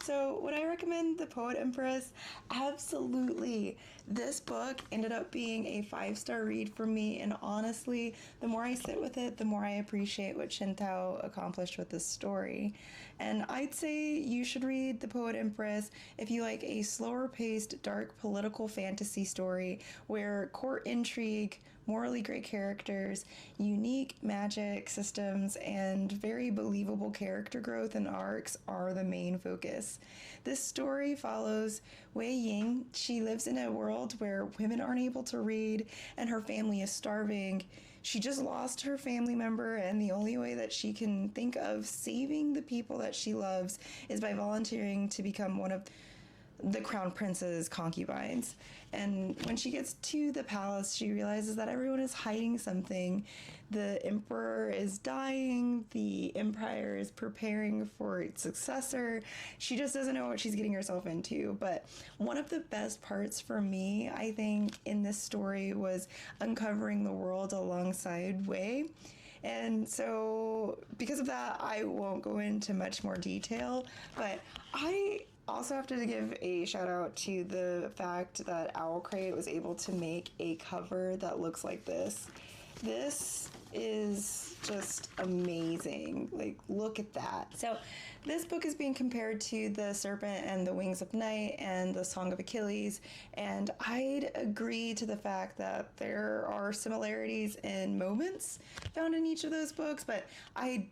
So would I recommend The Poet Empress? Absolutely. This book ended up being a 5-star read for me, and honestly, the more I sit with it, the more I appreciate what Shen Tao accomplished with this story. And I'd say you should read The Poet Empress if you like a slower paced, dark political fantasy story where court intrigue, morally great characters, unique magic systems, and very believable character growth and arcs are the main focus. This story follows Wei Ying. She lives in a world where women aren't able to read and her family is starving. She just lost her family member, and the only way that she can think of saving the people that she loves is by volunteering to become one of the crown prince's concubines. And when she gets to the palace, she realizes that everyone is hiding something. The emperor is dying, the empire is preparing for its successor. She just doesn't know what she's getting herself into. But one of the best parts for me, I think, in this story was uncovering the world alongside Wei. And so because of that, I won't go into much more detail, but I also have to give a shout out to the fact that Owl Crate was able to make a cover that looks like this. This is just amazing. Like, look at that. So this book is being compared to The Serpent and the Wings of Night and The Song of Achilles, and I'd agree to the fact that there are similarities in moments found in each of those books, but I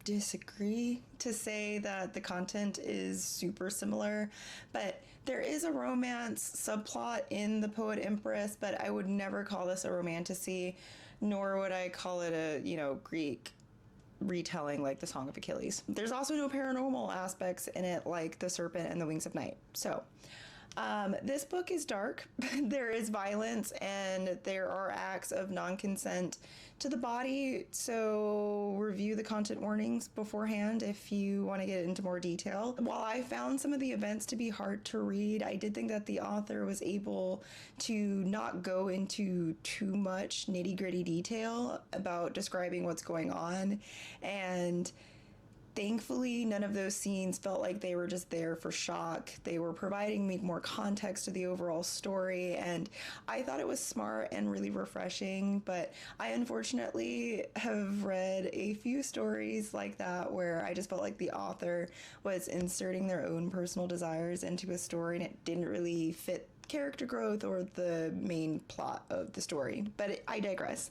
disagree to say that the content is super similar. But there is a romance subplot in The Poet Empress, but I would never call this a romantasy, nor would I call it a, Greek retelling like The Song of Achilles. There's also no paranormal aspects in it like The Serpent and the Wings of Night. So this book is dark. There is violence and there are acts of non-consent to the body, so review the content warnings beforehand if you want to get into more detail. While I found some of the events to be hard to read, I did think that the author was able to not go into too much nitty-gritty detail about describing what's going on, and thankfully, none of those scenes felt like they were just there for shock. They were providing me more context to the overall story, and I thought it was smart and really refreshing. But I unfortunately have read a few stories like that where I just felt like the author was inserting their own personal desires into a story and it didn't really fit character growth or the main plot of the story. But I digress.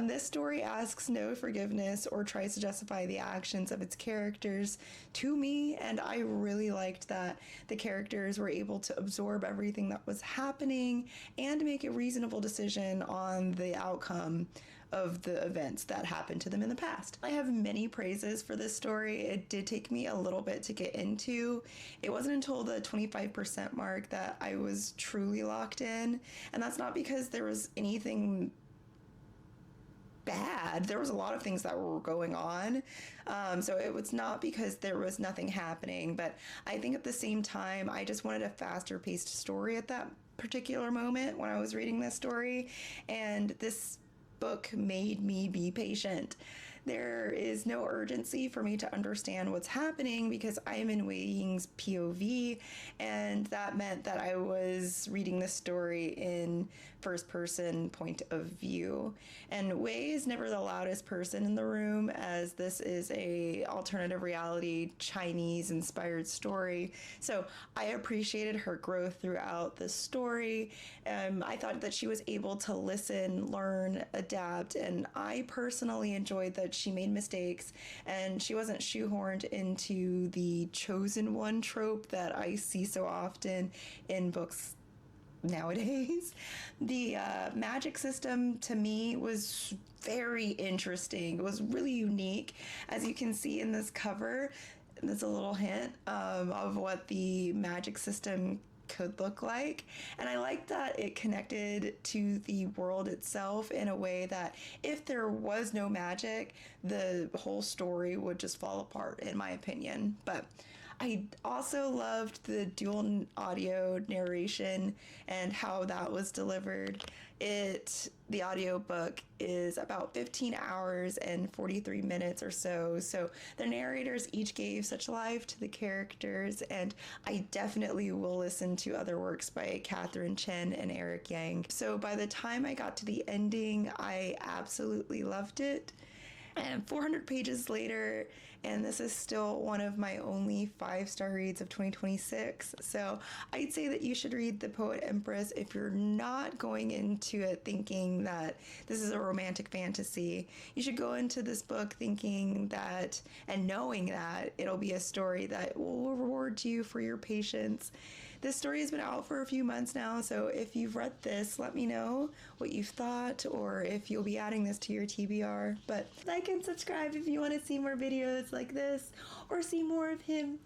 This story asks no forgiveness or tries to justify the actions of its characters to me, and I really liked that the characters were able to absorb everything that was happening and make a reasonable decision on the outcome of the events that happened to them in the past. I have many praises for this story. It did take me a little bit to get into. It wasn't until the 25% mark that I was truly locked in, and that's not because there was anything bad. There was a lot of things that were going on, so it was not because there was nothing happening, but I think at the same time I just wanted a faster paced story at that particular moment when I was reading this story, and this book made me be patient. There is no urgency for me to understand what's happening because I am in Wei Ying's POV, and that meant that I was reading the story in first person point of view. And Wei is never the loudest person in the room, as this is a alternative reality Chinese inspired story. So I appreciated her growth throughout the story. I thought that she was able to listen, learn, adapt, and I personally enjoyed that she made mistakes and she wasn't shoehorned into the chosen one trope that I see so often in books nowadays. The magic system to me was very interesting. It was really unique. As you can see in this cover, there's a little hint of what the magic system could look like, and I like that it connected to the world itself in a way that if there was no magic, the whole story would just fall apart, in my opinion. But I also loved the dual audio narration and how that was delivered. The audiobook is about 15 hours and 43 minutes or so. So the narrators each gave such life to the characters, and I definitely will listen to other works by Catherine Chen and Eric Yang. So by the time I got to the ending, I absolutely loved it. And 400 pages later, and this is still one of my only 5-star reads of 2026. So I'd say that you should read The Poet Empress if you're not going into it thinking that this is a romantic fantasy. You should go into this book thinking that and knowing that it'll be a story that will reward you for your patience. This story has been out for a few months now, so if you've read this, let me know what you've thought or if you'll be adding this to your TBR. But like and subscribe if you want to see more videos like this or see more of him.